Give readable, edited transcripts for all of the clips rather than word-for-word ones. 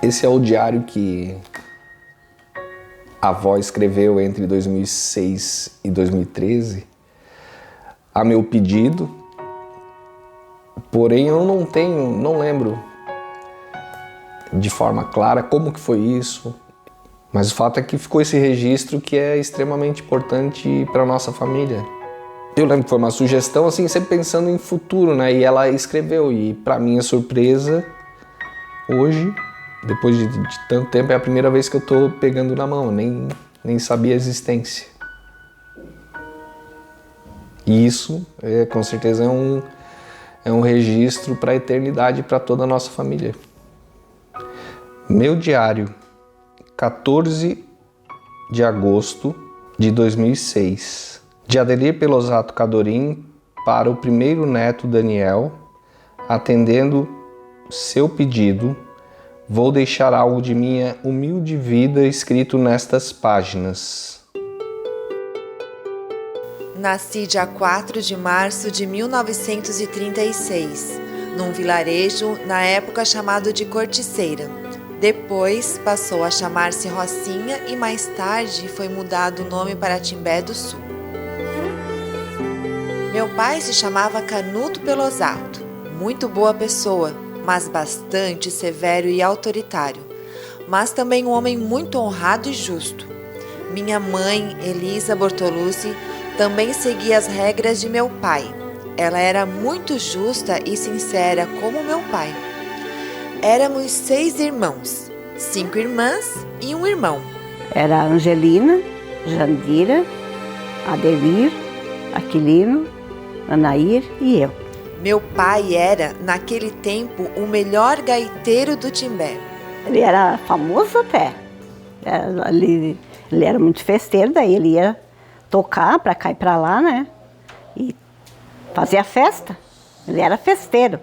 Esse é o diário que a avó escreveu entre 2006 e 2013, a meu pedido, porém eu não lembro de forma clara como que foi isso, mas o fato é que ficou esse registro que é extremamente importante para a nossa família. Eu lembro que foi uma sugestão, assim, sempre pensando em futuro, né? E ela escreveu, e para minha surpresa, hoje, depois de tanto tempo, é a primeira vez que eu tô pegando na mão, nem sabia a existência. E isso, com certeza, é um registro para a eternidade, para toda a nossa família. Meu diário, 14 de agosto de 2006. De Adelir Pelosato Cadorim para o primeiro neto Daniel, atendendo seu pedido, vou deixar algo de minha humilde vida escrito nestas páginas. Nasci dia 4 de março de 1936, num vilarejo na época chamado de Corticeira. Depois passou a chamar-se Rocinha e mais tarde foi mudado o nome para Timbé do Sul. Meu pai se chamava Canuto Pelosato, muito boa pessoa, mas bastante severo e autoritário, mas também um homem muito honrado e justo. Minha mãe, Elisa Bortolucci, também seguia as regras de meu pai. Ela era muito justa e sincera como meu pai. Éramos 6 irmãos, 5 irmãs e um irmão. Era Angelina, Jandira, Adelir, Aquilino, Anair e eu. Meu pai era, naquele tempo, o melhor gaiteiro do Timbé. Ele era famoso até. Ele era muito festeiro, daí ele ia tocar para cá e para lá, né? E fazia festa. Ele era festeiro.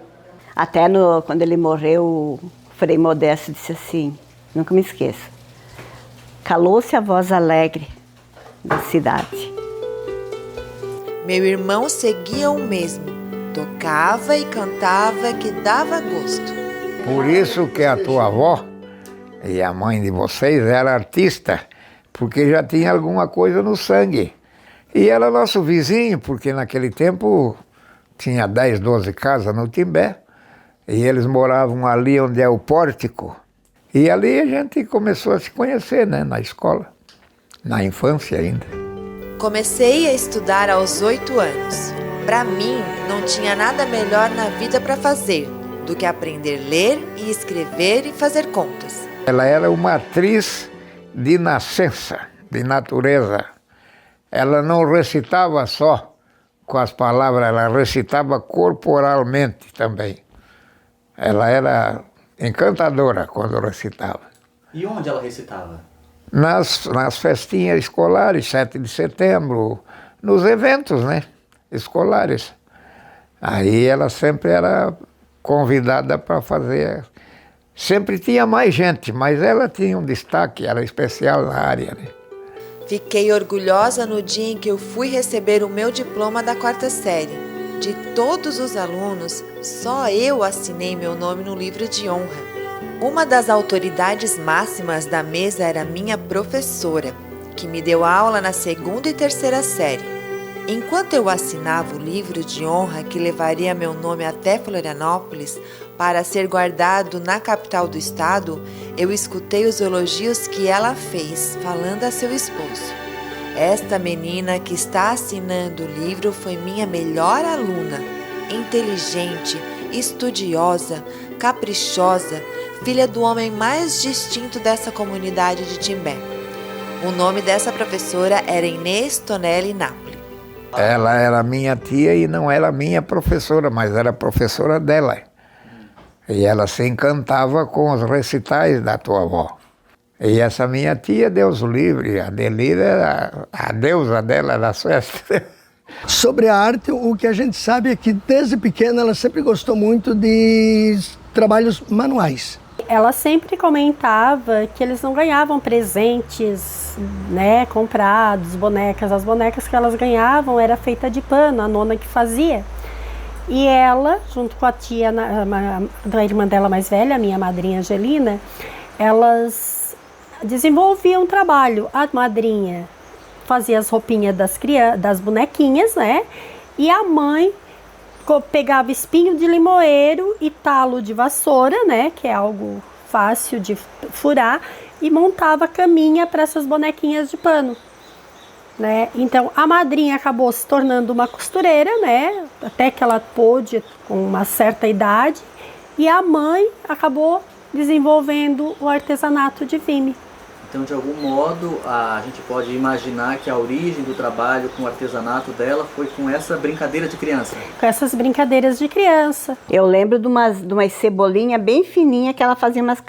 Até quando ele morreu, o Frei Modesto disse assim, nunca me esqueço: calou-se a voz alegre da cidade. Meu irmão seguia o mesmo, tocava e cantava que dava gosto. Por isso que a tua avó e a mãe de vocês era artista, porque já tinha alguma coisa no sangue. E era nosso vizinho, porque naquele tempo tinha 10, 12 casas no Timbé, e eles moravam ali onde é o pórtico. E ali a gente começou a se conhecer, né, na escola, na infância ainda. Comecei a estudar aos 8 anos. Para mim, não tinha nada melhor na vida para fazer do que aprender a ler e escrever e fazer contas. Ela era uma atriz de nascença, de natureza. Ela não recitava só com as palavras, ela recitava corporalmente também. Ela era encantadora quando recitava. E onde ela recitava? Nas festinhas escolares, 7 de setembro, nos eventos, né, escolares. Aí ela sempre era convidada para fazer. Sempre tinha mais gente, mas ela tinha um destaque, era especial na área, né? Fiquei orgulhosa no dia em que eu fui receber o meu diploma da 4ª série. De todos os alunos, só eu assinei meu nome no livro de honra. Uma das autoridades máximas da mesa era minha professora, que me deu aula na 2ª e 3ª série. Enquanto eu assinava o livro de honra que levaria meu nome até Florianópolis para ser guardado na capital do estado, eu escutei os elogios que ela fez, falando a seu esposo. Esta menina que está assinando o livro foi minha melhor aluna, inteligente, estudiosa, caprichosa, filha do homem mais distinto dessa comunidade de Timbé. O nome dessa professora era Inês Tonelli Napoli. Ela era minha tia e não era minha professora, mas era professora dela. E ela se encantava com os recitais da tua avó. E essa minha tia, Deus o livre, a Adelir era a deusa dela das festas. Sobre a arte, o que a gente sabe é que desde pequena ela sempre gostou muito de trabalhos manuais. Ela sempre comentava que eles não ganhavam presentes, né, comprados, bonecas. As bonecas que elas ganhavam era feita de pano, a nona que fazia. E ela, junto com a tia, da irmã dela mais velha, a minha madrinha Angelina, elas desenvolviam um trabalho. A madrinha fazia as roupinhas das bonequinhas, né? E a mãe pegava espinho de limoeiro e talo de vassoura, né? Que é algo fácil de furar, e montava a caminha para essas bonequinhas de pano, né? Então a madrinha acabou se tornando uma costureira, né? Até que ela pôde com uma certa idade, e a mãe acabou desenvolvendo o artesanato de vime. Então, de algum modo, a gente pode imaginar que a origem do trabalho com o artesanato dela foi com essa brincadeira de criança. Com essas brincadeiras de criança. Eu lembro de umas cebolinhas bem fininhas que ela fazia umas...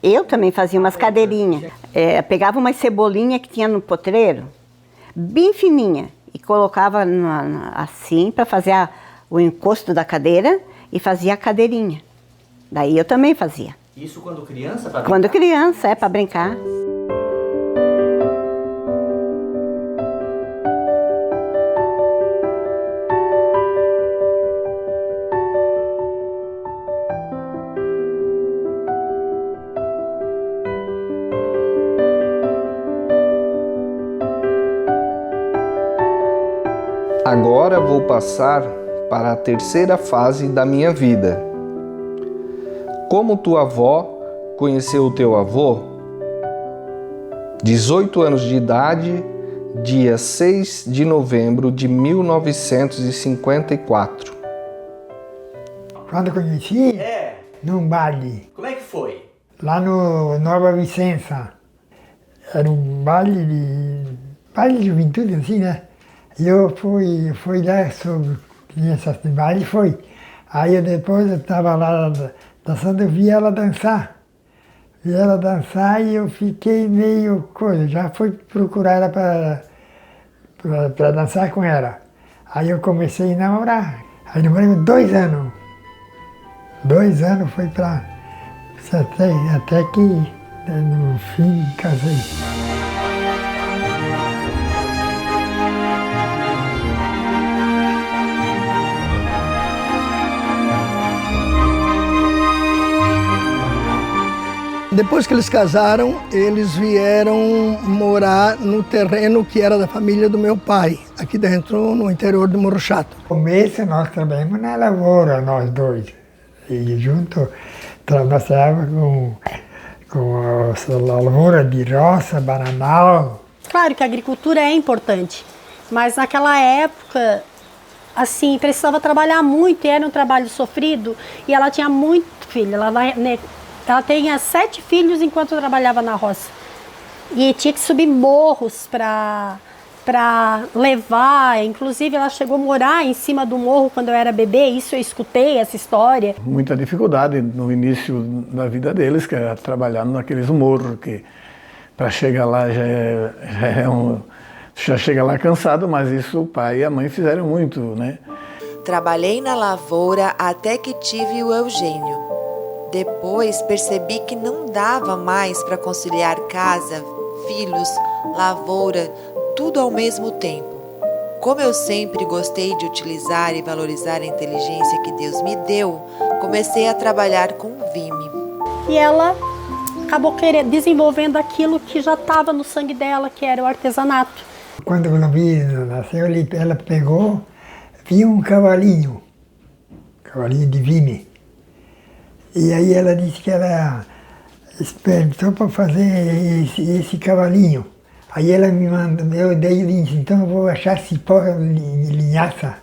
Eu também fazia umas cadeirinhas. Pegava umas cebolinhas que tinha no potreiro, bem fininha, e colocava assim para fazer o encosto da cadeira e fazia a cadeirinha. Daí eu também fazia. Isso quando criança? Quando criança, para brincar. Agora vou passar para a terceira fase da minha vida. Como tua avó conheceu o teu avô? 18 anos de idade, dia 6 de novembro de 1954. Quando eu conheci, num baile, Como é que foi? lá no Nova Vicença. Era um baile de juventude, assim, né? E eu fui lá sobre crianças de baile, foi. Aí depois eu estava lá dançando, eu vi ela dançar. Vi ela dançar e eu fiquei meio coisa, já fui procurar ela para dançar com ela. Aí eu comecei a namorar. Aí namorei 2 anos. 2 anos foi para... Até que no fim casei. Depois que eles casaram, eles vieram morar no terreno que era da família do meu pai, aqui dentro, no interior de Morro Chato. No começo nós trabalhamos na lavoura, nós dois. E junto trabalhávamos com a lavoura de roça, bananal. Claro que a agricultura é importante, mas naquela época, assim, precisava trabalhar muito, e era um trabalho sofrido, e ela tinha muito filho. Ela tinha 7 filhos enquanto trabalhava na roça. E tinha que subir morros para levar. Inclusive, ela chegou a morar em cima do morro quando eu era bebê. Isso eu escutei, essa história. Muita dificuldade no início da vida deles, que era trabalhar naqueles morros, que para chegar lá já chega lá cansado, mas isso o pai e a mãe fizeram muito, né? Trabalhei na lavoura até que tive o Eugênio. Depois percebi que não dava mais para conciliar casa, filhos, lavoura, tudo ao mesmo tempo. Como eu sempre gostei de utilizar e valorizar a inteligência que Deus me deu, comecei a trabalhar com vime. E ela acabou desenvolvendo aquilo que já estava no sangue dela, que era o artesanato. Quando o Luiz nasceu, ela pegou, viu um cavalinho de vime. E aí ela disse que ela experimentou para fazer esse cavalinho. Aí ela me mandou, eu disse, então eu vou achar cipó de linhaça.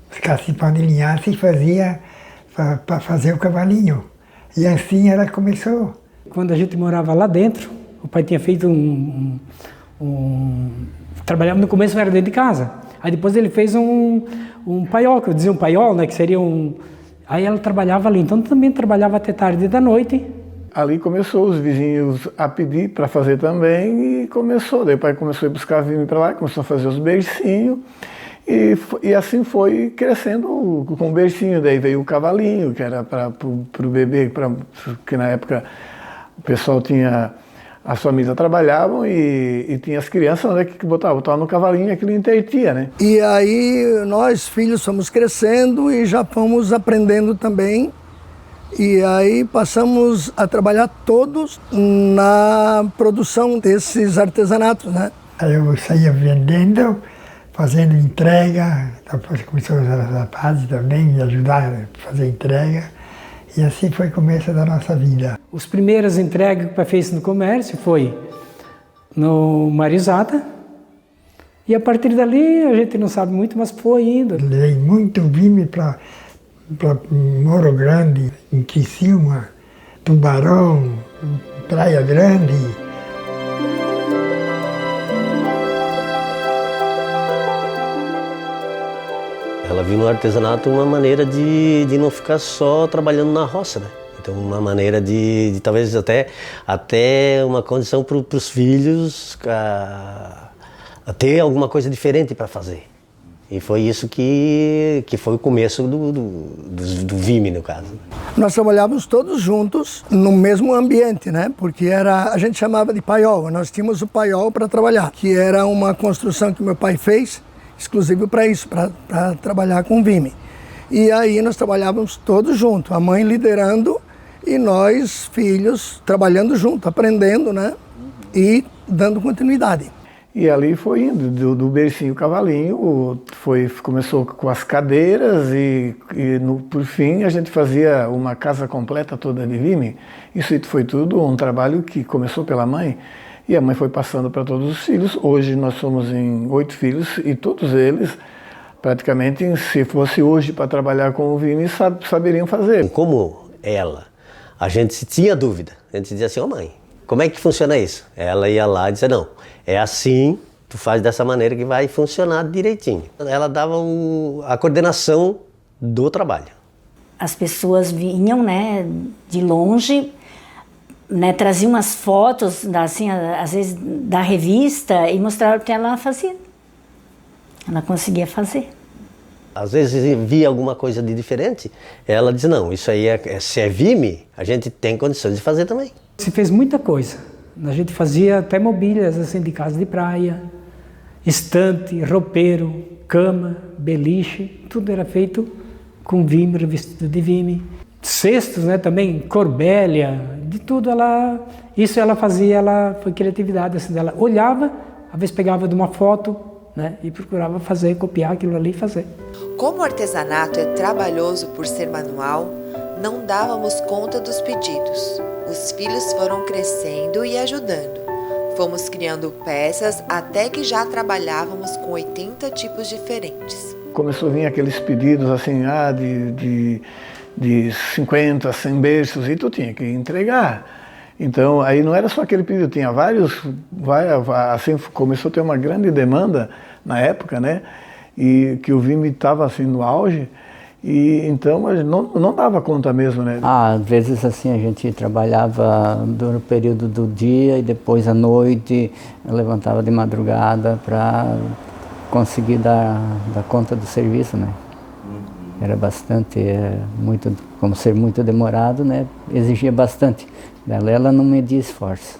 Buscar cipó de linhaça e fazia para fazer o cavalinho. E assim ela começou. Quando a gente morava lá dentro, o pai tinha feito trabalhava no começo, era dentro de casa. Aí depois ele fez um paiol, que eu dizia um paiol, né, que seria um... Aí ela trabalhava ali, então também trabalhava até tarde da noite. Ali começou os vizinhos a pedir para fazer também e começou. Daí o pai começou a buscar vime para lá, começou a fazer os bercinhos e assim foi crescendo com o bercinho. Daí veio o cavalinho, que era para o bebê, porque na época o pessoal tinha... As famílias trabalhavam e tinha as crianças, né, que botavam no cavalinho e aquilo intertia, né? E aí nós, filhos, fomos crescendo e já fomos aprendendo também E aí passamos a trabalhar todos na produção desses artesanatos, né? Aí eu saía vendendo, fazendo entrega, depois começou os rapazes também me ajudar a fazer entrega. E assim foi o começo da nossa vida. As primeiras entregas que o pai fez no comércio foi no Marizada. E a partir dali, a gente não sabe muito, mas foi indo. Levei muito vime para Morro Grande, em Criciúma, Tubarão, Praia Grande. Ela viu no artesanato uma maneira de não ficar só trabalhando na roça, né? Então, uma maneira de talvez até uma condição para os filhos a ter alguma coisa diferente para fazer. E foi isso que foi o começo do Vime, no caso. Nós trabalhávamos todos juntos no mesmo ambiente, né? Porque a gente chamava de paiol. Nós tínhamos o paiol para trabalhar, que era uma construção que meu pai fez, exclusivo para isso, para trabalhar com Vime. E aí nós trabalhávamos todos juntos, a mãe liderando e nós, filhos, trabalhando junto, aprendendo, né? E dando continuidade. E ali foi indo, do bercinho cavalinho, começou com as cadeiras e por fim a gente fazia uma casa completa toda de Vime. Isso foi tudo um trabalho que começou pela mãe e a mãe foi passando para todos os filhos. Hoje nós somos em 8 filhos e todos eles, praticamente, se fosse hoje para trabalhar com o Vime, saberiam fazer. Como ela, a gente tinha dúvida, a gente dizia assim, ó mãe, como é que funciona isso? Ela ia lá e dizia, não, é assim, tu faz dessa maneira que vai funcionar direitinho. Ela dava a coordenação do trabalho. As pessoas vinham, né, de longe, né, traziam umas fotos, assim, às vezes da revista e mostravam o que ela fazia. Ela conseguia fazer. Às vezes via alguma coisa de diferente, ela dizia, não, isso aí se é Vime, a gente tem condições de fazer também. Se fez muita coisa. A gente fazia até mobílias assim, de casa de praia, estante, roupeiro, cama, beliche, tudo era feito com Vime, revestido de Vime. Cestos, né, também, corbélia, de tudo isso ela fazia, foi criatividade assim dela. Olhava, às vezes pegava de uma foto, né, e procurava fazer, copiar aquilo ali e fazer. Como o artesanato é trabalhoso por ser manual, não dávamos conta dos pedidos. Os filhos foram crescendo e ajudando. Fomos criando peças até que já trabalhávamos com 80 tipos diferentes. Começou a vir aqueles pedidos assim, de 50, 100 berços e tu tinha que entregar. Então, aí não era só aquele pedido, tinha vários, assim, começou a ter uma grande demanda na época, né? E que o Vime estava assim no auge. E então não dava conta mesmo, né? Às vezes assim a gente trabalhava no período do dia e depois à noite levantava de madrugada para conseguir dar conta do serviço, né? Era bastante, como ser muito demorado, né? Exigia bastante dela. Ela não media esforço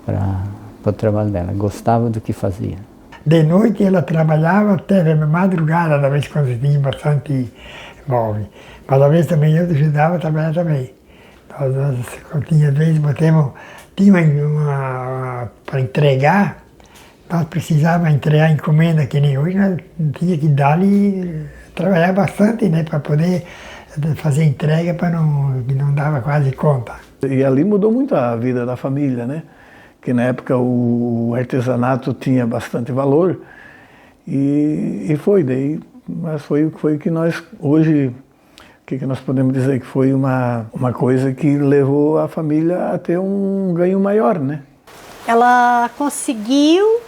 para o trabalho dela, gostava do que fazia. De noite ela trabalhava até madrugada, da vez quando tinha bastante móvel. Mas às vezes também eu ajudava a trabalhar também. Então, nós tinha vezes, tinha uma para entregar, nós precisávamos entregar encomenda, que nem hoje, nós tinha que dar e trabalhar bastante, né, para poder fazer entrega, que não dava quase conta. E ali mudou muito a vida da família, né? Que na época o artesanato tinha bastante valor e mas foi o que nós hoje, o que nós podemos dizer, que foi uma coisa que levou a família a ter um ganho maior, né? Ela conseguiu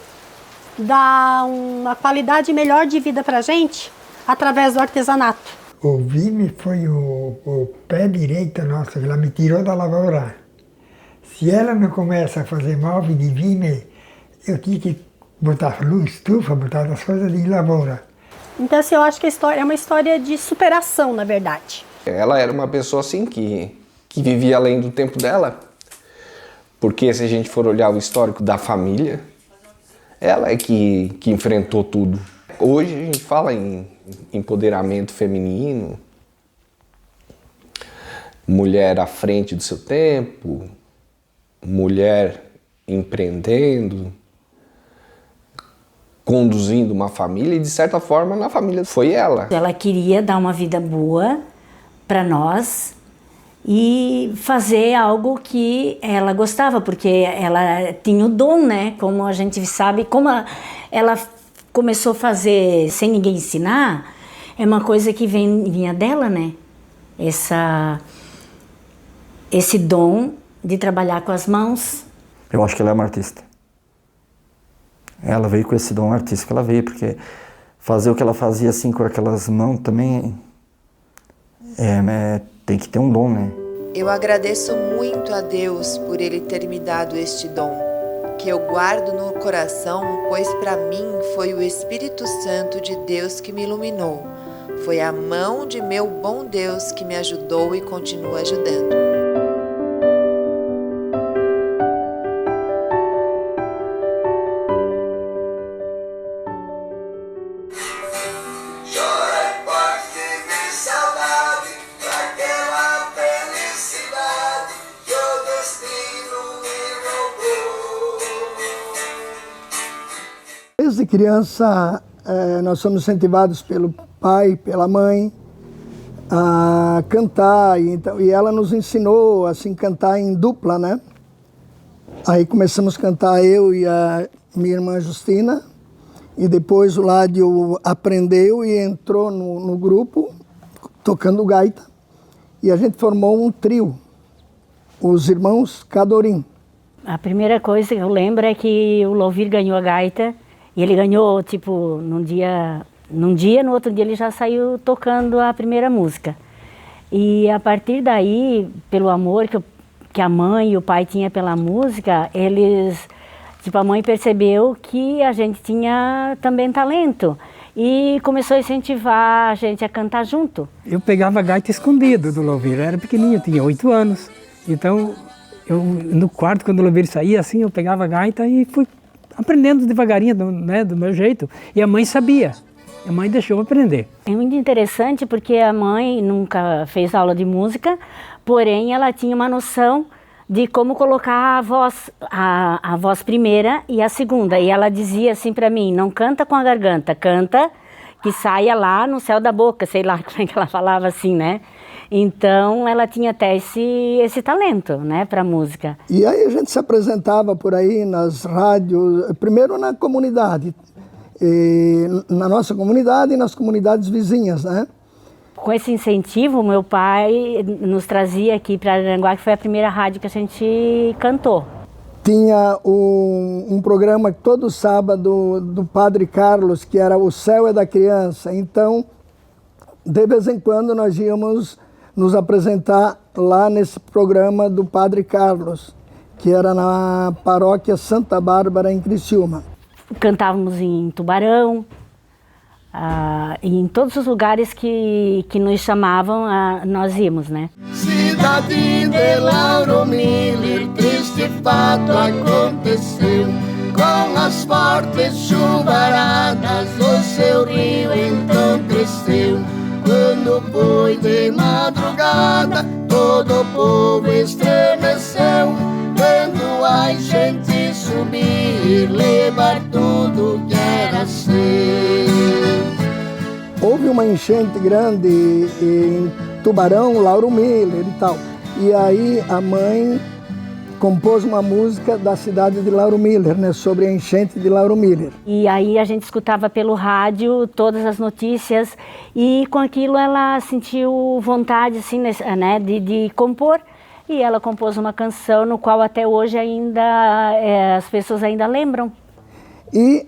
dar uma qualidade melhor de vida para a gente através do artesanato. O Vime foi o pé direito nosso, que ela me tirou da lavoura. Se ela não começa a fazer móvel de Vime, eu tinha que botar estufa, botar as coisas de lavoura. Então, assim, eu acho que a história é uma história de superação, na verdade. Ela era uma pessoa assim que vivia além do tempo dela, porque se a gente for olhar o histórico da família, ela é que enfrentou tudo. Hoje a gente fala em empoderamento feminino, mulher à frente do seu tempo, mulher empreendendo, conduzindo uma família, e de certa forma na família foi ela. Ela queria dar uma vida boa para nós e fazer algo que ela gostava, porque ela tinha o dom, né? Como a gente sabe, como ela começou a fazer sem ninguém ensinar, é uma coisa que vinha dela, né? Esse dom de trabalhar com as mãos. Eu acho que ela é uma artista. Ela veio com esse dom artístico, ela veio, porque fazer o que ela fazia assim com aquelas mãos também tem que ter um dom, né? Eu agradeço muito a Deus por Ele ter me dado este dom, que eu guardo no coração, pois para mim foi o Espírito Santo de Deus que me iluminou. Foi a mão de meu bom Deus que me ajudou e continua ajudando. Desde criança, nós somos incentivados pelo pai, pela mãe, a cantar. E ela nos ensinou assim, cantar em dupla, né? Aí começamos a cantar eu e a minha irmã Justina. E depois o Ládio aprendeu e entrou no grupo, tocando gaita. E a gente formou um trio, os irmãos Cadorim. A primeira coisa que eu lembro é que o Louvir ganhou a gaita. E ele ganhou, tipo, num dia, no outro dia ele já saiu tocando a primeira música. E a partir daí, pelo amor que a mãe e o pai tinham pela música, a mãe percebeu que a gente tinha também talento. E começou a incentivar a gente a cantar junto. Eu pegava a gaita escondido do Louvir, eu era pequenininho, eu tinha 8 anos. Então, no quarto, quando o Louvir saía, assim, eu pegava a gaita e fui aprendendo devagarinho, do meu jeito. E a mãe sabia, a mãe deixou eu aprender. É muito interessante porque a mãe nunca fez aula de música, porém ela tinha uma noção de como colocar a voz primeira e a segunda. E ela dizia assim para mim, não canta com a garganta, canta que saia lá no céu da boca, sei lá como é que ela falava assim, né? Então, ela tinha até esse talento, né, para música. E aí a gente se apresentava por aí nas rádios, primeiro na comunidade, na nossa comunidade e nas comunidades vizinhas, né? Com esse incentivo, meu pai nos trazia aqui para Araranguá, que foi a primeira rádio que a gente cantou. Tinha um programa todo sábado do Padre Carlos, que era O Céu é da Criança. Então, de vez em quando nós íamos nos apresentar lá nesse programa do Padre Carlos, que era na paróquia Santa Bárbara, em Criciúma. Cantávamos em Tubarão, em todos os lugares que nos chamavam, nós íamos, né? Cidade de Lauro Miller, triste fato aconteceu. Com as fortes chuvaradas, o seu rio então cresceu. Quando foi de madrugada, todo o povo estremeceu, vendo a gente subir, levar tudo que era seu. Houve uma enchente grande em Tubarão, Lauro Miller e tal. E aí a mãe compôs uma música da cidade de Lauro Miller, né, sobre a enchente de Lauro Miller. E aí a gente escutava pelo rádio todas as notícias e com aquilo ela sentiu vontade assim, né, de compor. E ela compôs uma canção no qual até hoje ainda as pessoas ainda lembram. E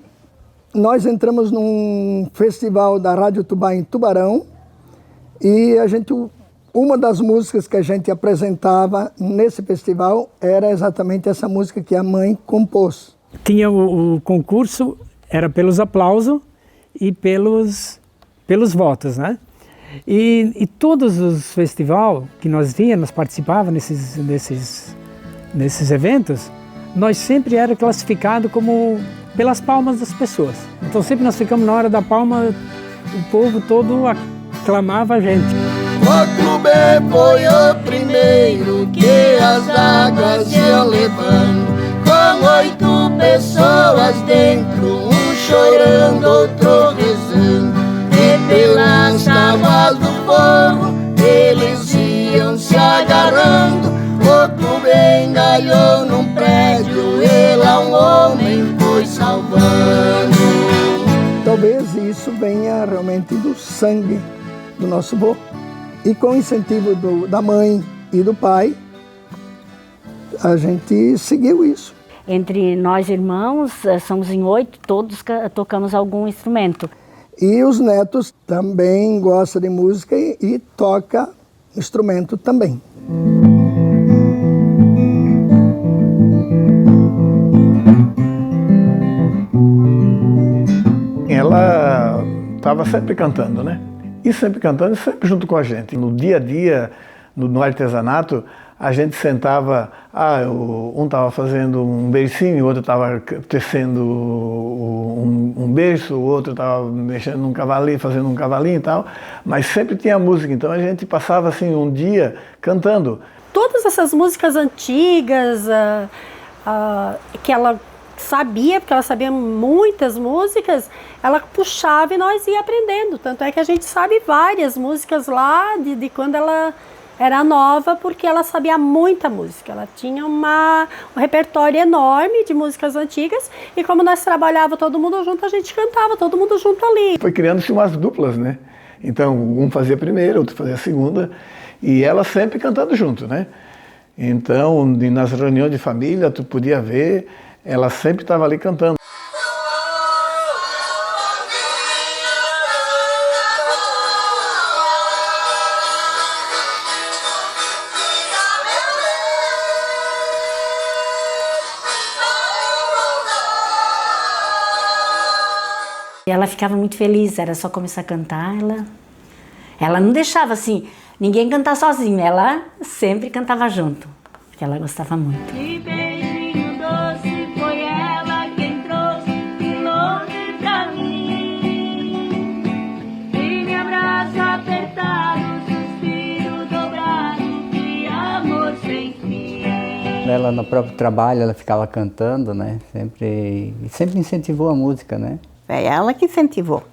nós entramos num festival da Rádio Tubá em Tubarão e uma das músicas que a gente apresentava nesse festival era exatamente essa música que a mãe compôs. Tinha o concurso, era pelos aplausos e pelos votos, né? E todos os festivais que nós nós participávamos nesses eventos, nós sempre era classificado como pelas palmas das pessoas. Então sempre nós ficamos na hora da palma, o povo todo aclamava a gente. O clube foi o primeiro que as águas iam levando, com 8 pessoas dentro, um chorando, outro rezando. E pelas tábuas do forro eles iam se agarrando. O clube engalhou num prédio e lá um homem foi salvando. Talvez isso venha realmente do sangue do nosso avô. E com o incentivo da mãe e do pai, a gente seguiu isso. Entre nós irmãos, somos em 8, todos tocamos algum instrumento. E os netos também gostam de música e tocam instrumento também. Ela estava sempre cantando, né? E sempre cantando, e sempre junto com a gente. No dia a dia, no artesanato, a gente sentava, um estava fazendo um beicinho, o outro estava tecendo um beiço, o outro estava mexendo num cavalinho, fazendo um cavalinho e tal, mas sempre tinha música, então a gente passava assim um dia cantando. Todas essas músicas antigas que ela sabia, porque ela sabia muitas músicas, ela puxava e nós ia aprendendo. Tanto é que a gente sabe várias músicas lá de quando ela era nova, porque ela sabia muita música. Ela tinha um repertório enorme de músicas antigas e como nós trabalhávamos todo mundo junto, a gente cantava todo mundo junto ali. Foi criando-se umas duplas, né? Então, um fazia a primeira, outro fazia a segunda, e ela sempre cantando junto, né? Então, nas reuniões de família, tu podia ver, ela sempre estava ali cantando. Ela ficava muito feliz, era só começar a cantar, ela não deixava assim, ninguém cantar sozinho, ela sempre cantava junto, porque ela gostava muito. Que beijinho doce foi ela quem trouxe de longe pra mim, e me abraço apertado, suspiro dobrado, de amor sem fim. Ela no próprio trabalho, ela ficava cantando, né, sempre incentivou a música, né. É ela que incentivou.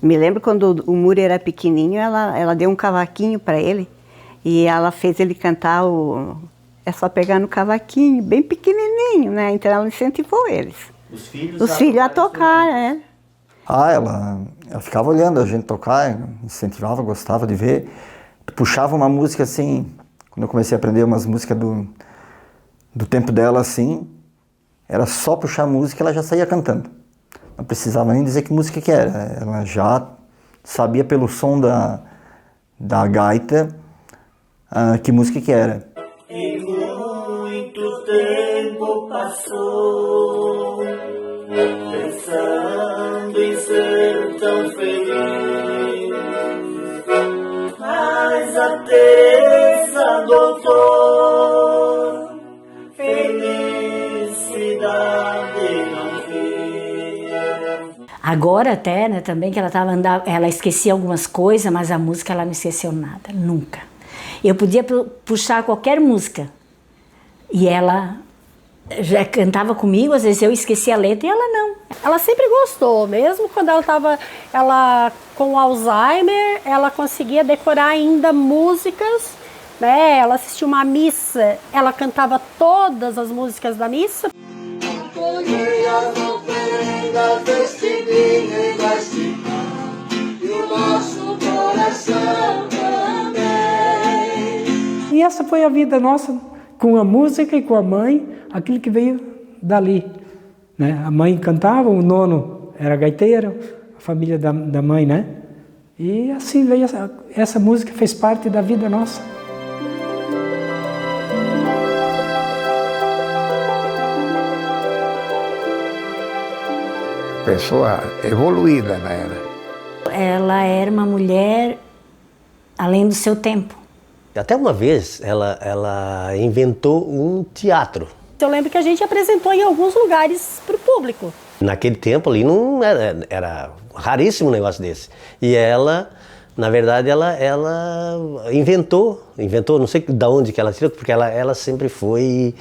Me lembro quando o Muri era pequenininho, ela deu um cavaquinho para ele e ela fez ele cantar É Só Pegar no Cavaquinho, bem pequenininho, né? Então ela incentivou eles. Os filhos a tocar, é. Ela ficava olhando a gente tocar, incentivava, gostava de ver. Puxava uma música assim, quando eu comecei a aprender umas músicas do tempo dela assim, era só puxar a música e ela já saía cantando. Não precisava nem dizer que música que era, ela já sabia pelo som da gaita que música que era. E muito tempo passou, pensando em ser tão feliz, mas a Teresa adotou, felicidade não vi. Agora até, né, também que ela esquecia algumas coisas, mas a música ela não esqueceu nada, nunca. Eu podia puxar qualquer música e ela já cantava comigo, às vezes eu esquecia a letra e ela não. Ela sempre gostou, mesmo quando ela estava com Alzheimer, ela conseguia decorar ainda músicas, né? Ela assistia uma missa, ela cantava todas as músicas da missa. Colhei as oferendas deste vinho e deste pão, e o nosso coração também. E essa foi a vida nossa, com a música e com a mãe, aquilo que veio dali. Né? A mãe cantava, o nono era gaiteiro, a família da mãe, né? E assim veio essa música, fez parte da vida nossa. Pessoa evoluída, né? Ela era uma mulher além do seu tempo. Até uma vez ela inventou um teatro. Eu lembro que a gente apresentou em alguns lugares para o público. Naquele tempo ali não era raríssimo um negócio desse. E ela Na verdade, ela inventou, não sei de onde que ela tirou, porque ela sempre foi,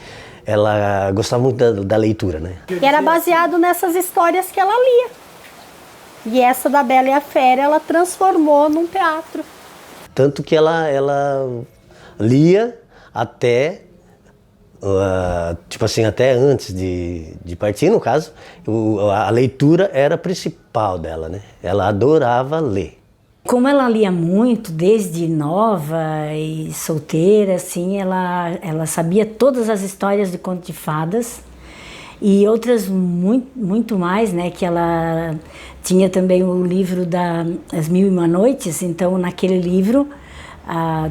ela gostava muito da leitura, né? E era baseado nessas histórias que ela lia. E essa da Bela e a Fera, ela transformou num teatro. Tanto que ela lia até, tipo assim, até antes de partir, no caso, a leitura era a principal dela, né? Ela adorava ler. Como ela lia muito, desde nova e solteira, assim, ela sabia todas as histórias de conto de fadas e outras muito mais, né? Que ela tinha também o livro das Mil e Uma Noites, então naquele livro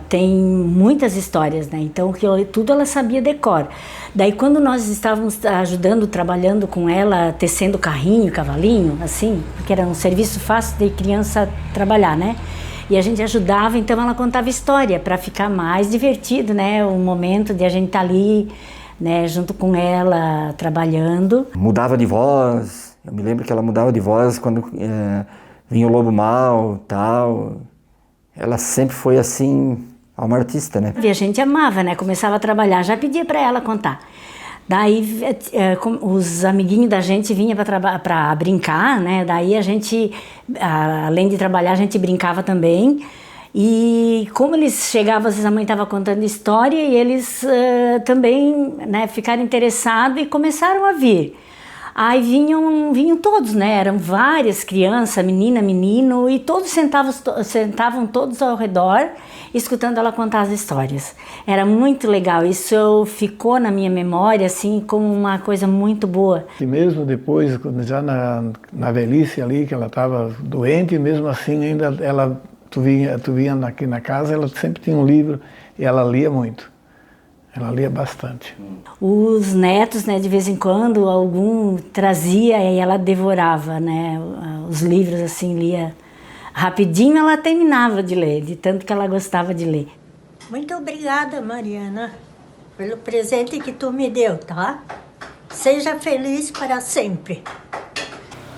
tem muitas histórias, né? Então tudo ela sabia decor. Daí quando nós estávamos ajudando, trabalhando com ela, tecendo carrinho, cavalinho, assim, porque era um serviço fácil de criança trabalhar, né? E a gente ajudava, então ela contava história para ficar mais divertido, né? O momento de a gente estar ali, né, junto com ela, trabalhando. Mudava de voz, eu me lembro que ela mudava de voz quando vinha o Lobo Mau, tal. Ela sempre foi assim, uma artista, né? E a gente amava, né? Começava a trabalhar, já pedia para ela contar. Daí os amiguinhos da gente vinham para brincar, né? Daí a gente, além de trabalhar, a gente brincava também. E como eles chegavam, às vezes a mãe estava contando história e eles também, né, ficaram interessados e começaram a vir. Aí vinham todos, né? Eram várias crianças, menina, menino, e todos sentavam todos ao redor, escutando ela contar as histórias. Era muito legal, isso ficou na minha memória, assim, como uma coisa muito boa. E mesmo depois, já na velhice ali, que ela estava doente, mesmo assim, ainda tu vinha aqui na casa, ela sempre tinha um livro e ela lia muito. Ela lia bastante. Os netos, né, de vez em quando, algum trazia e ela devorava, né, os livros, assim, lia rapidinho, ela terminava de ler, de tanto que ela gostava de ler. Muito obrigada, Mariana, pelo presente que tu me deu, tá? Seja feliz para sempre.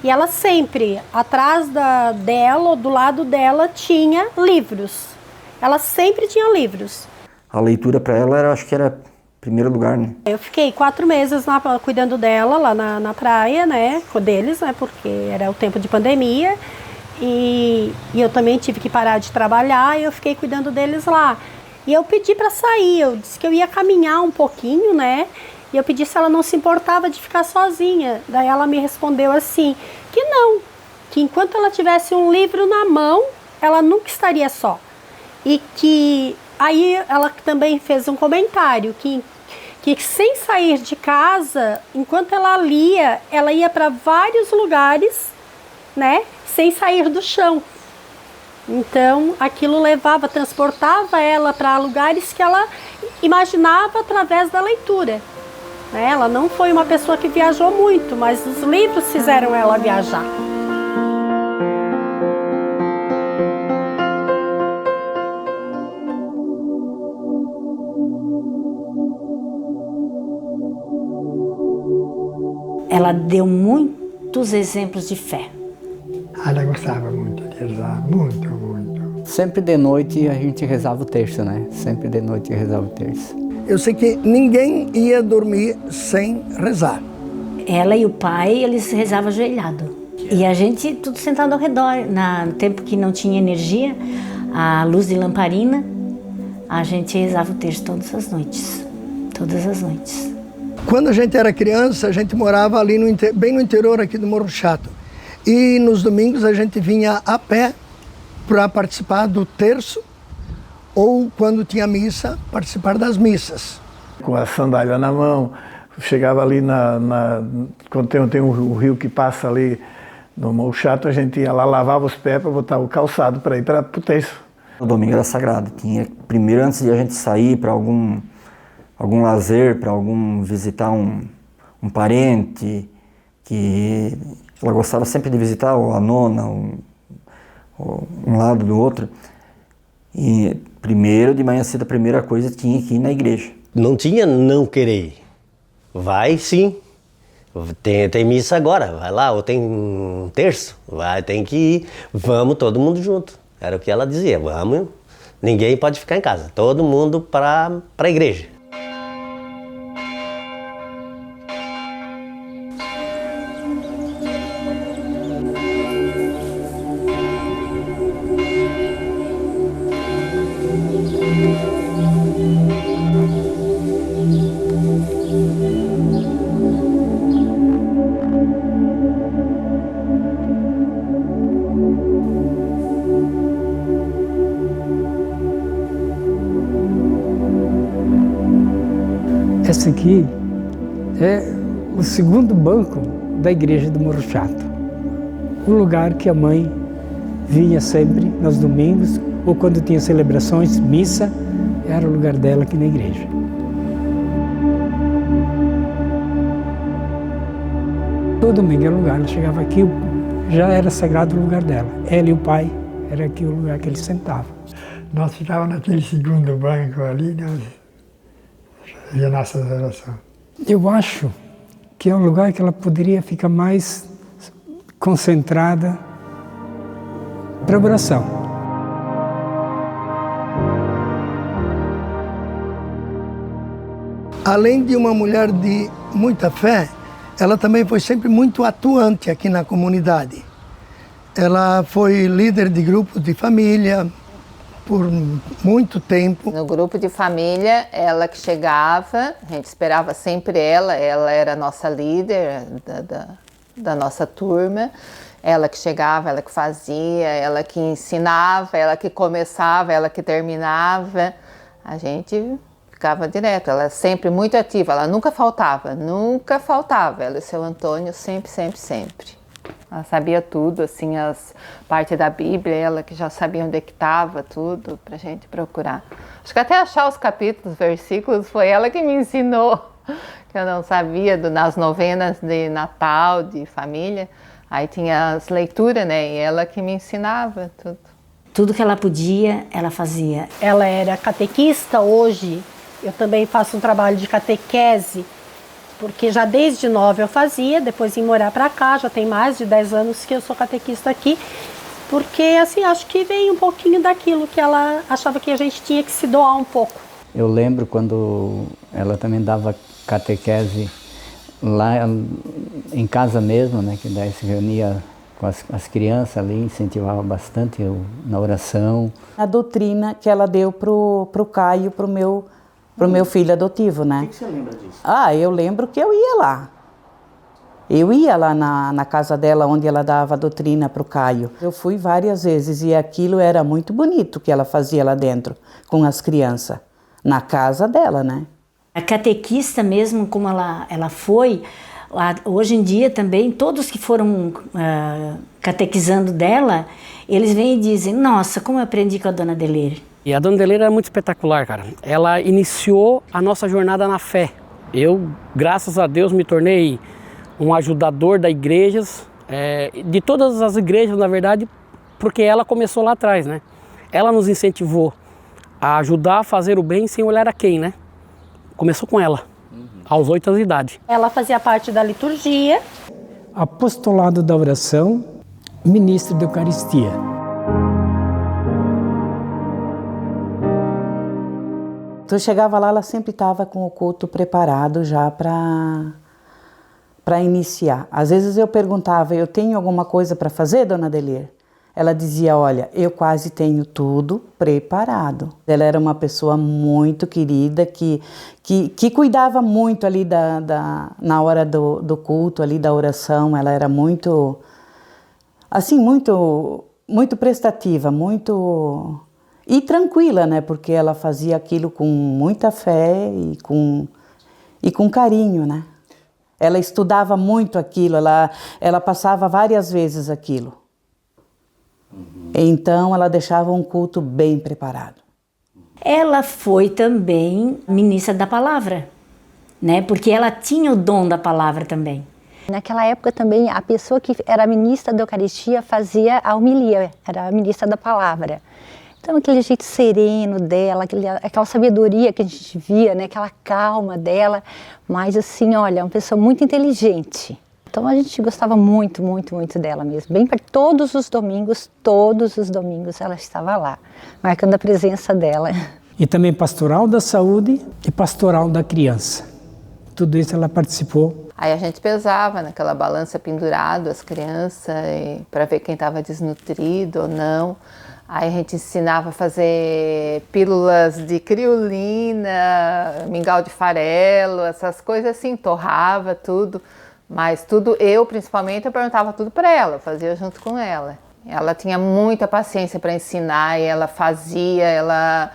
E ela sempre, atrás dela, ou do lado dela, tinha livros. Ela sempre tinha livros. A leitura para ela, acho que era primeiro lugar, né? Eu fiquei 4 meses cuidando dela lá na praia, né? Com deles, né? Porque era o tempo de pandemia. E eu também tive que parar de trabalhar e eu fiquei cuidando deles lá. E eu pedi para sair, eu disse que eu ia caminhar um pouquinho, né? E eu pedi se ela não se importava de ficar sozinha. Daí ela me respondeu assim, que não. Que enquanto ela tivesse um livro na mão, ela nunca estaria só. E que... Aí ela também fez um comentário que sem sair de casa, enquanto ela lia, ela ia para vários lugares, né, sem sair do chão. Então aquilo transportava ela para lugares que ela imaginava através da leitura. Né? Ela não foi uma pessoa que viajou muito, mas os livros fizeram ela viajar. Ela deu muitos exemplos de fé. Ela gostava muito de rezar, muito, muito. Sempre de noite a gente rezava o terço, né? Sempre de noite rezava o terço. Eu sei que ninguém ia dormir sem rezar. Ela e o pai, eles rezavam ajoelhado. E a gente tudo sentado ao redor. No tempo que não tinha energia, a luz de lamparina, a gente rezava o terço todas as noites. Todas as noites. Quando a gente era criança, a gente morava ali bem no interior aqui do Morro Chato. E nos domingos a gente vinha a pé para participar do terço ou, quando tinha missa, participar das missas. Com a sandália na mão, chegava ali quando tem o rio que passa ali no Morro Chato, a gente ia lá, lavava os pés para botar o calçado para ir para o terço. O domingo era sagrado. Primeiro, antes de a gente sair para algum lazer, para visitar um parente, que ela gostava sempre de visitar, ou a nona, um lado do outro. E primeiro, de manhã cedo, a primeira coisa tinha que ir na igreja. Não tinha não querer. Vai sim. Tem missa agora, vai lá, ou tem terço, tem que ir. Vamos todo mundo junto. Era o que ela dizia, vamos, ninguém pode ficar em casa, todo mundo para a igreja. Esse aqui é o segundo banco da igreja do Morro Chato. O lugar que a mãe vinha sempre nos domingos, ou quando tinha celebrações, missa, era o lugar dela aqui na igreja. Todo domingo era o lugar, ela chegava aqui, já era sagrado o lugar dela. Ela e o pai, era aqui o lugar que eles sentavam. Nós ficávamos naquele segundo banco ali, e a nossa oração. Eu acho que é um lugar que ela poderia ficar mais concentrada para oração. Além de uma mulher de muita fé, ela também foi sempre muito atuante aqui na comunidade. Ela foi líder de grupos de família por muito tempo. No grupo de família, ela que chegava, a gente esperava sempre ela era a nossa líder da nossa turma. Ela que chegava, ela que fazia, ela que ensinava, ela que começava, ela que terminava. A gente ficava direto, ela sempre muito ativa, ela nunca faltava. Ela e o seu Antônio sempre. Ela sabia tudo, assim, as partes da Bíblia, ela que já sabia onde é que estava tudo, pra gente procurar. Acho que até achar os capítulos, versículos, foi ela que me ensinou, que eu não sabia, nas novenas de Natal, de família. Aí tinha as leituras, né, e ela que me ensinava tudo. Tudo que ela podia, ela fazia. Ela era catequista hoje, eu também faço um trabalho de catequese, porque já desde 9 eu fazia, depois vim morar para cá, já tem mais de 10 anos que eu sou catequista aqui, porque assim, acho que veio um pouquinho daquilo que ela achava que a gente tinha que se doar um pouco. Eu lembro quando ela também dava catequese lá em casa mesmo, né, que daí se reunia com as crianças ali, incentivava bastante na oração. A doutrina que ela deu pro Caio, pro meu filho adotivo, né? O que você lembra disso? Eu lembro que eu ia lá. Eu ia lá na casa dela, onde ela dava a doutrina pro Caio. Eu fui várias vezes e aquilo era muito bonito que ela fazia lá dentro, com as crianças, na casa dela, né? A catequista mesmo, como ela foi, hoje em dia também, todos que foram catequizando dela, eles vêm e dizem, nossa, como eu aprendi com a Dona Adeleire. E a Dona Adeleire era muito espetacular, cara. Ela iniciou a nossa jornada na fé. Eu, graças a Deus, me tornei um ajudador da igrejas, de todas as igrejas, na verdade, porque ela começou lá atrás, né? Ela nos incentivou a ajudar a fazer o bem sem olhar a quem, né? Começou com ela, aos 8 anos de idade. Ela fazia parte da liturgia. Apostolado da oração, ministro da Eucaristia. Então eu chegava lá, ela sempre estava com o culto preparado já para iniciar. Às vezes eu perguntava, eu tenho alguma coisa para fazer, Dona Adeleire? Ela dizia, olha, eu quase tenho tudo preparado. Ela era uma pessoa muito querida, que cuidava muito ali na hora do culto, ali da oração. Ela era muito, assim, muito prestativa, muito... E tranquila, né? Porque ela fazia aquilo com muita fé e com carinho, né? Ela estudava muito aquilo, ela passava várias vezes aquilo. Então, ela deixava um culto bem preparado. Ela foi também ministra da palavra, né? Porque ela tinha o dom da palavra também. Naquela época também, a pessoa que era ministra da Eucaristia fazia a homilia, era a ministra da palavra. Então, aquele jeito sereno dela, aquela sabedoria que a gente via, né? Aquela calma dela, mas assim, olha, uma pessoa muito inteligente. Então a gente gostava muito, muito, muito dela mesmo. Bem para todos os domingos ela estava lá, marcando a presença dela. E também pastoral da saúde e pastoral da criança. Tudo isso ela participou. Aí a gente pesava naquela balança pendurado as crianças para ver quem estava desnutrido ou não. Aí a gente ensinava a fazer pílulas de criolina, mingau de farelo, essas coisas assim, torrava tudo. Mas tudo, principalmente, eu perguntava tudo para ela, fazia junto com ela. Ela tinha muita paciência para ensinar e ela fazia, ela...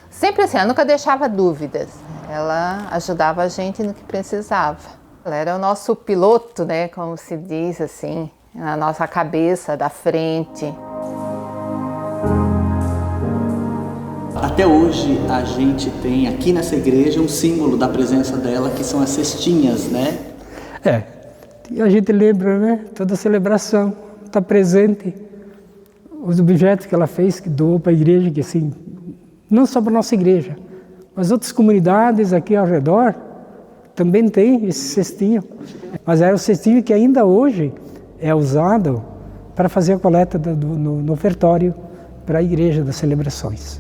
Sempre assim, ela nunca deixava dúvidas. Ela ajudava a gente no que precisava. Ela era o nosso piloto, né, como se diz assim, na nossa cabeça, da frente. Até hoje a gente tem aqui nessa igreja um símbolo da presença dela, que são as cestinhas, né? E a gente lembra, né, toda a celebração, está presente. Os objetos que ela fez, que doou para a igreja, que assim, não só para a nossa igreja, mas outras comunidades aqui ao redor também tem esse cestinho. Mas era o cestinho que ainda hoje é usado para fazer a coleta no ofertório para a igreja das celebrações.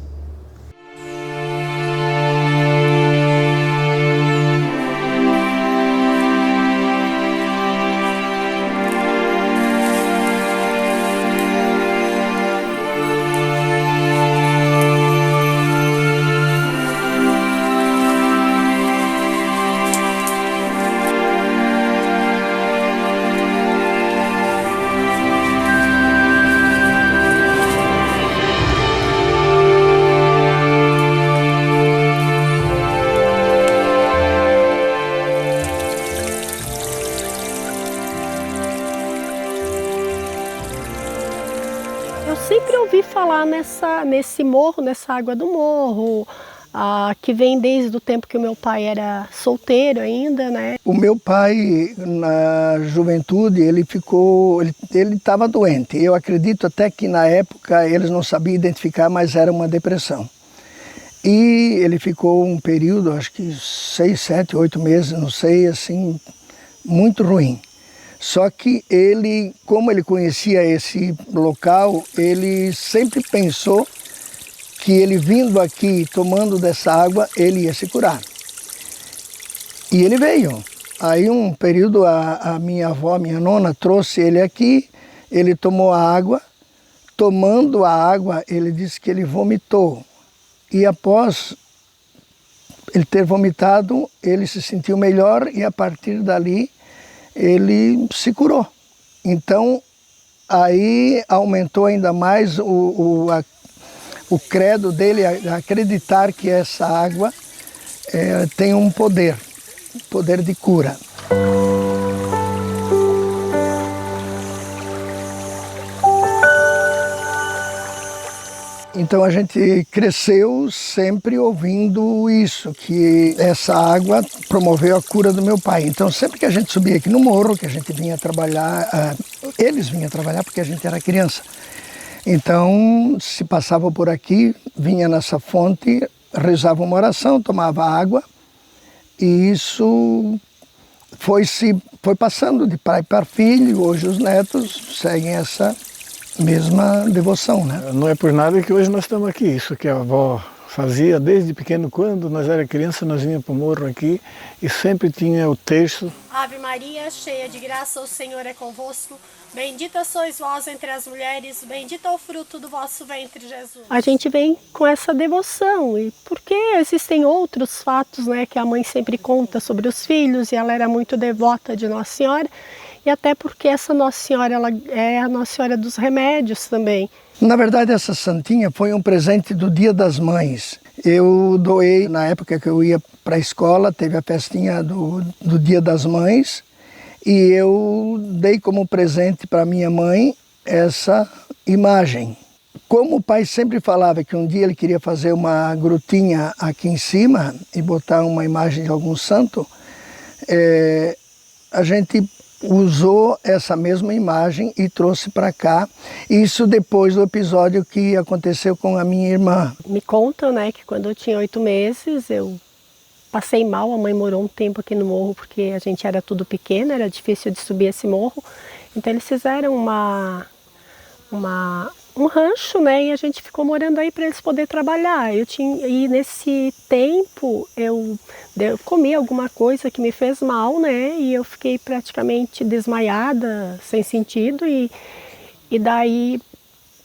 Sempre ouvi falar nesse morro, nessa água do morro, que vem desde o tempo que o meu pai era solteiro ainda, né? O meu pai, na juventude, ele estava doente. Eu acredito até que na época eles não sabiam identificar, mas era uma depressão. E ele ficou um período, acho que 6, 7, 8 meses, não sei, assim, muito ruim. Só que ele, como ele conhecia esse local, ele sempre pensou que ele vindo aqui, tomando dessa água, ele ia se curar. E ele veio. Aí um período a minha avó, minha nona, trouxe ele aqui, ele tomou a água. Tomando a água, ele disse que ele vomitou. E após ele ter vomitado, ele se sentiu melhor e a partir dali ele se curou. Então, aí aumentou ainda mais o credo dele, acreditar que essa água tem um poder de cura. Então a gente cresceu sempre ouvindo isso, que essa água promoveu a cura do meu pai. Então sempre que a gente subia aqui no morro, que a gente vinha trabalhar, eles vinham trabalhar porque a gente era criança. Então se passava por aqui, vinha nessa fonte, rezava uma oração, tomava água e isso foi passando de pai para filho. Hoje os netos seguem essa mesma devoção, né? Não é por nada que hoje nós estamos aqui. Isso que a avó fazia desde pequeno, quando nós era criança, nós vinha para o morro aqui e sempre tinha o terço. Ave Maria, cheia de graça, o Senhor é convosco. Bendita sois vós entre as mulheres, bendito é o fruto do vosso ventre, Jesus. A gente vem com essa devoção, e porque existem outros fatos, né, que a mãe sempre conta sobre os filhos, e ela era muito devota de Nossa Senhora, e até porque essa Nossa Senhora, ela é a Nossa Senhora dos remédios também. Na verdade, essa santinha foi um presente do Dia das Mães. Eu doei, na época que eu ia para a escola, teve a festinha do Dia das Mães, e eu dei como presente para minha mãe essa imagem. Como o pai sempre falava que um dia ele queria fazer uma grutinha aqui em cima e botar uma imagem de algum santo, a gente usou essa mesma imagem e trouxe para cá. Isso depois do episódio que aconteceu com a minha irmã. Me contam, né, que quando eu tinha 8 meses, eu passei mal, a mãe morou um tempo aqui no morro porque a gente era tudo pequeno, era difícil de subir esse morro. Então eles fizeram um rancho, né? E a gente ficou morando aí para eles poderem trabalhar. E nesse tempo eu comi alguma coisa que me fez mal, né? E eu fiquei praticamente desmaiada, sem sentido. E daí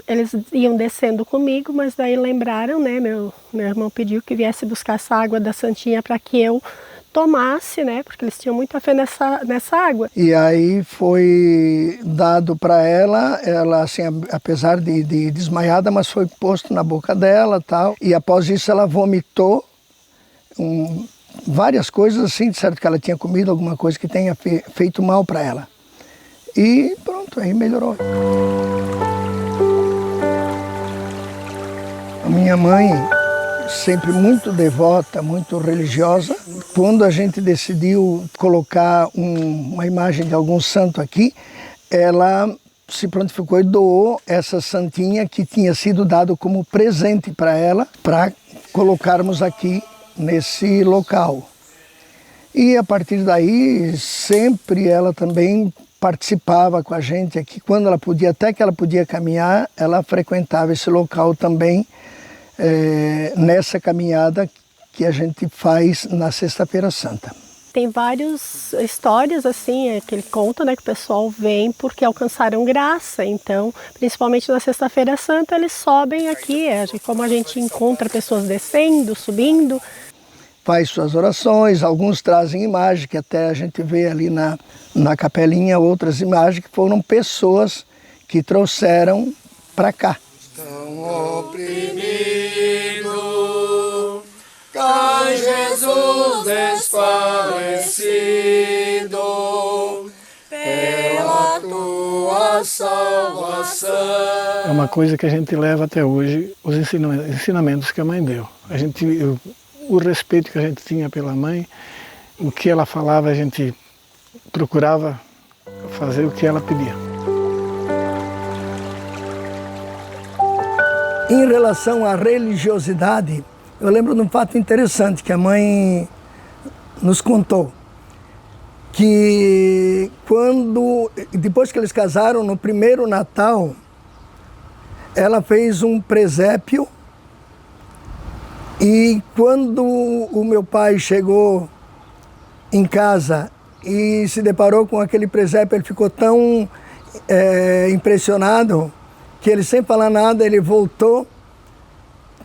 eles iam descendo comigo, mas daí lembraram, né? Meu irmão pediu que viesse buscar essa água da Santinha para que eu tomasse, né? Porque eles tinham muita fé nessa água. E aí foi dado para ela assim, apesar de desmaiada, mas foi posto na boca dela, tal. E após isso ela vomitou várias coisas assim, de certo que ela tinha comido alguma coisa que tenha feito mal para ela. E pronto, aí melhorou. A minha mãe, sempre muito devota, muito religiosa. Quando a gente decidiu colocar uma imagem de algum santo aqui, ela se prontificou e doou essa santinha que tinha sido dado como presente para ela, para colocarmos aqui nesse local. E a partir daí, sempre ela também participava com a gente aqui. Quando ela podia, até que ela podia caminhar, ela frequentava esse local também, nessa caminhada que a gente faz na Sexta-feira Santa. Tem várias histórias assim, que ele conta, né, que o pessoal vem porque alcançaram graça. Então, principalmente na Sexta-feira Santa, eles sobem aqui, como a gente encontra pessoas descendo, subindo. Faz suas orações, alguns trazem imagem, que até a gente vê ali na capelinha, outras imagens que foram pessoas que trouxeram para cá. Tão oprimido, cai Jesus desfalecido, pela tua salvação. É uma coisa que a gente leva até hoje, os ensinamentos que a mãe deu. O respeito que a gente tinha pela mãe, o que ela falava, a gente procurava fazer o que ela pedia. Em relação à religiosidade, eu lembro de um fato interessante que a mãe nos contou. Que depois que eles casaram, no primeiro Natal, ela fez um presépio. E quando o meu pai chegou em casa e se deparou com aquele presépio, ele ficou tão impressionado que ele, sem falar nada, ele voltou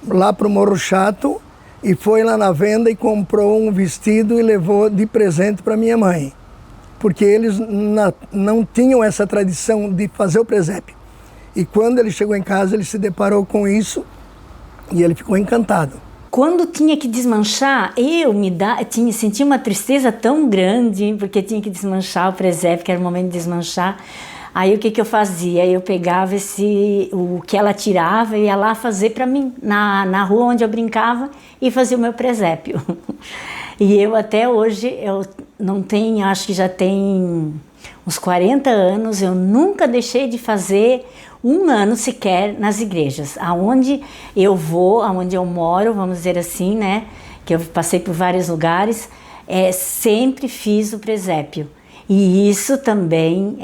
lá para o Morro Chato e foi lá na venda e comprou um vestido e levou de presente para minha mãe. Porque eles não tinham essa tradição de fazer o presépio. E quando ele chegou em casa, ele se deparou com isso e ele ficou encantado. Quando tinha que desmanchar, sentia uma tristeza tão grande, porque tinha que desmanchar o presépio, que era o momento de desmanchar. Aí o que eu fazia? Eu pegava o que ela tirava e ia lá fazer para mim, na rua onde eu brincava, e fazia o meu presépio. E eu até hoje, eu não tenho, acho que já tem uns 40 anos, eu nunca deixei de fazer um ano sequer nas igrejas. Aonde eu vou, aonde eu moro, vamos dizer assim, né? Que eu passei por vários lugares, sempre fiz o presépio. E isso também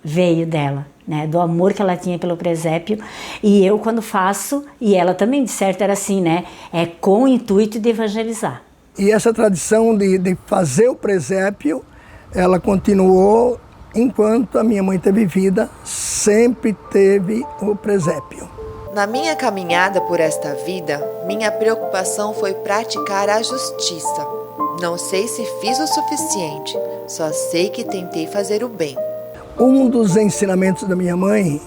veio dela, né? Do amor que ela tinha pelo presépio. E eu, quando faço, e ela também, de certo, era assim, né? Com o intuito de evangelizar. E essa tradição de fazer o presépio, ela continuou enquanto a minha mãe teve vida, sempre teve o presépio. Na minha caminhada por esta vida, minha preocupação foi praticar a justiça. Não sei se fiz o suficiente, só sei que tentei fazer o bem. Um dos ensinamentos da minha mãe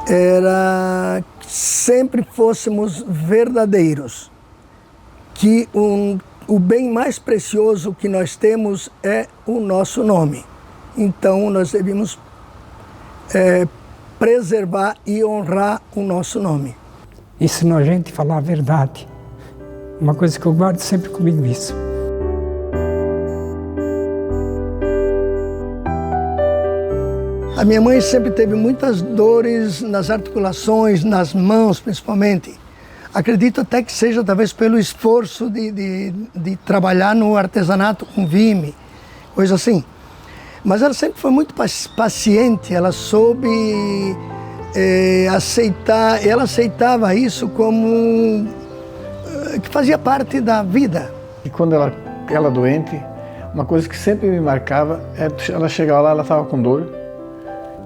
era que sempre fôssemos verdadeiros, que o bem mais precioso que nós temos é o nosso nome. Então nós devemos preservar e honrar o nosso nome. Ensinou a gente a falar a verdade. Uma coisa que eu guardo sempre comigo isso. A minha mãe sempre teve muitas dores nas articulações, nas mãos principalmente. Acredito até que seja talvez pelo esforço de trabalhar no artesanato com vime, coisa assim. Mas ela sempre foi muito paciente, ela soube aceitar, ela aceitava isso como que fazia parte da vida. E quando ela doente, uma coisa que sempre me marcava é ela chegava lá, ela estava com dor,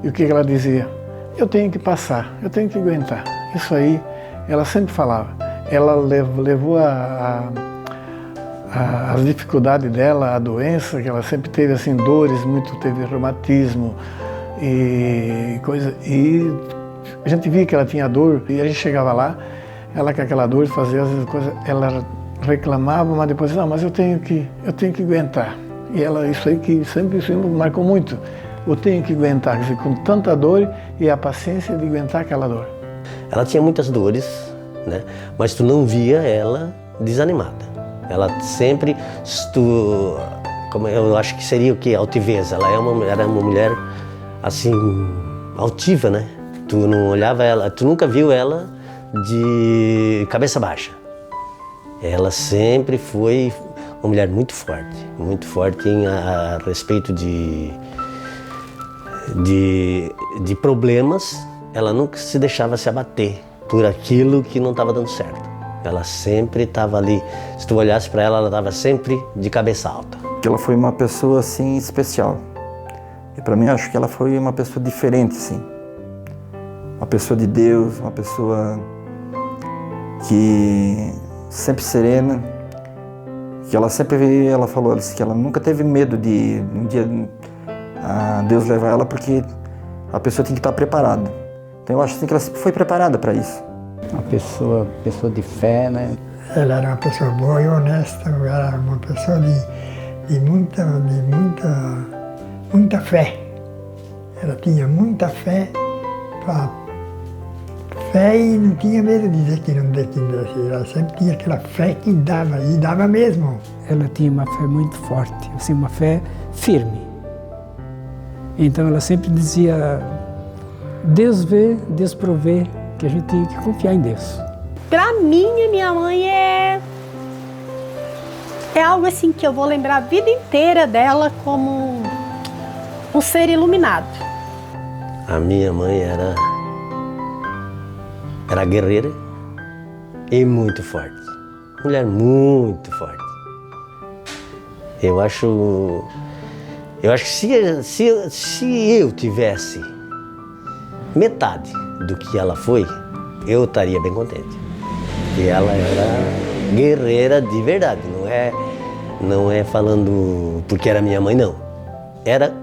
e o que ela dizia? Eu tenho que passar, eu tenho que aguentar. Isso aí, ela sempre falava. Ela levou as dificuldades dela, a doença, que ela sempre teve assim, dores, teve reumatismo e coisa. E a gente via que ela tinha dor, e a gente chegava lá, ela com aquela dor, fazia as coisas, ela reclamava, mas depois, não, mas eu tenho que aguentar. E ela, isso aí que sempre marcou muito. Eu tenho que aguentar, quer dizer, com tanta dor e a paciência de aguentar aquela dor. Ela tinha muitas dores, né? Mas tu não via ela desanimada. Ela sempre, como eu acho que seria o que? Altivez. Ela era uma mulher assim, altiva, né? Tu não olhava ela, tu nunca viu ela de cabeça baixa. Ela sempre foi uma mulher muito forte a respeito de problemas. Ela nunca se deixava se abater por aquilo que não estava dando certo. Ela sempre estava ali, se tu olhasse para ela, ela estava sempre de cabeça alta. Ela foi uma pessoa assim especial. E para mim acho que ela foi uma pessoa diferente, assim. Uma pessoa de Deus, uma pessoa que sempre serena, que ela falou que ela nunca teve medo de um dia Deus levar ela, porque a pessoa tem que estar preparada. Então eu acho assim que ela sempre foi preparada para isso. Uma pessoa de fé, né? Ela era uma pessoa boa e honesta, era uma pessoa de muita fé. Ela tinha muita fé, e não tinha medo de dizer que não devia. Ela sempre tinha aquela fé que dava, e dava mesmo. Ela tinha uma fé muito forte, assim, uma fé firme. Então ela sempre dizia, Deus vê, Deus provê, que a gente tem que confiar em Deus. Pra mim, a minha mãe é algo assim que eu vou lembrar a vida inteira dela como um ser iluminado. A minha mãe era guerreira e muito forte. Mulher muito forte. Eu acho que se eu tivesse metade do que ela foi, eu estaria bem contente. E ela era guerreira de verdade, não é falando porque era minha mãe, não. Era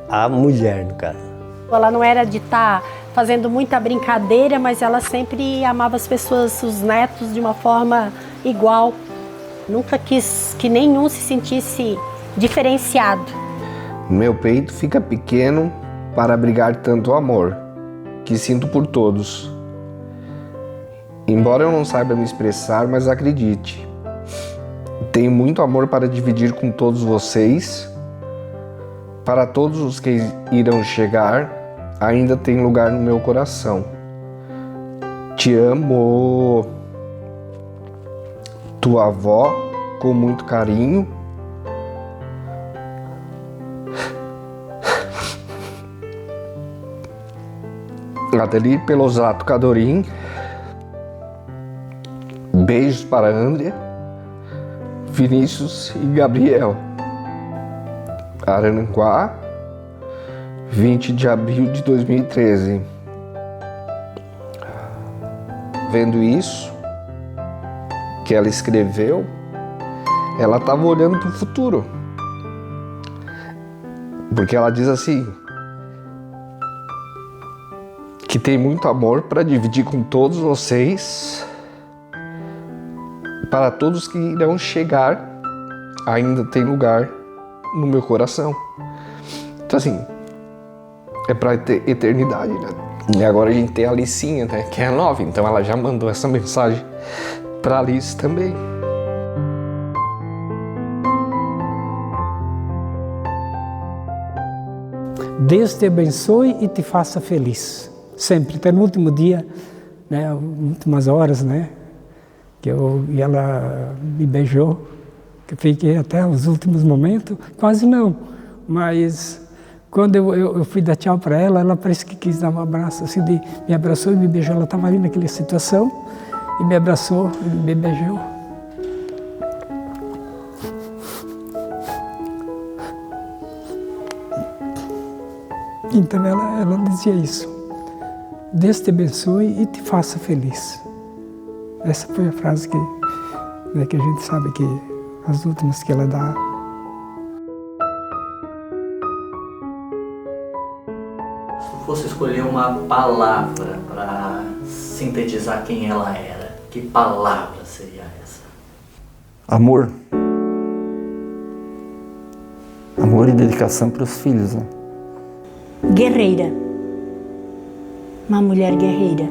a mulher, no caso. Ela não era de estar fazendo muita brincadeira, mas ela sempre amava as pessoas, os netos, de uma forma igual. Nunca quis que nenhum se sentisse diferenciado. Meu peito fica pequeno para abrigar tanto amor que sinto por todos. Embora eu não saiba me expressar, mas acredite, tenho muito amor para dividir com todos vocês. Para todos os que irão chegar, ainda tem lugar no meu coração. Te amo. Tua avó, com muito carinho. Adelir Pelosato Cadorim. Beijos para Andrea, Vinícius e Gabriel. Araranguá, 20 de abril de 2013. Vendo isso que ela escreveu, ela estava olhando para o futuro. Porque ela diz assim, que tem muito amor para dividir com todos vocês. Para todos que irão chegar, ainda tem lugar no meu coração. Então assim, é para eternidade, né? E agora a gente tem a Alicinha, né, que é nova, então ela já mandou essa mensagem para Alice também. Deus te abençoe e te faça feliz. Sempre, até no último dia né, últimas horas, né, e ela me beijou, que eu fiquei até os últimos momentos, quase não, mas quando eu fui dar tchau para ela, ela parece que quis dar um abraço, assim, me abraçou e me beijou, ela estava ali naquela situação, e me abraçou e me beijou. Então ela dizia isso, Deus te abençoe e te faça feliz. Essa foi a frase que, né, que a gente sabe que as últimas que ela dá. Se fosse escolher uma palavra para sintetizar quem ela era, que palavra seria essa? Amor. Amor e dedicação para os filhos, né? Guerreira. Uma mulher guerreira.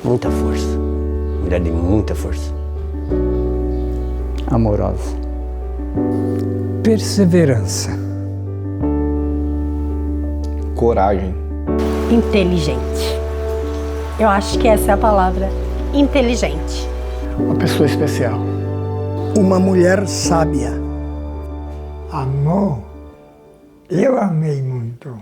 Muita força. Mulher de muita força. Amorosa. Perseverança. Coragem. Inteligente. Eu acho que essa é a palavra, inteligente. Uma pessoa especial. Uma mulher sábia. Amor, eu amei muito.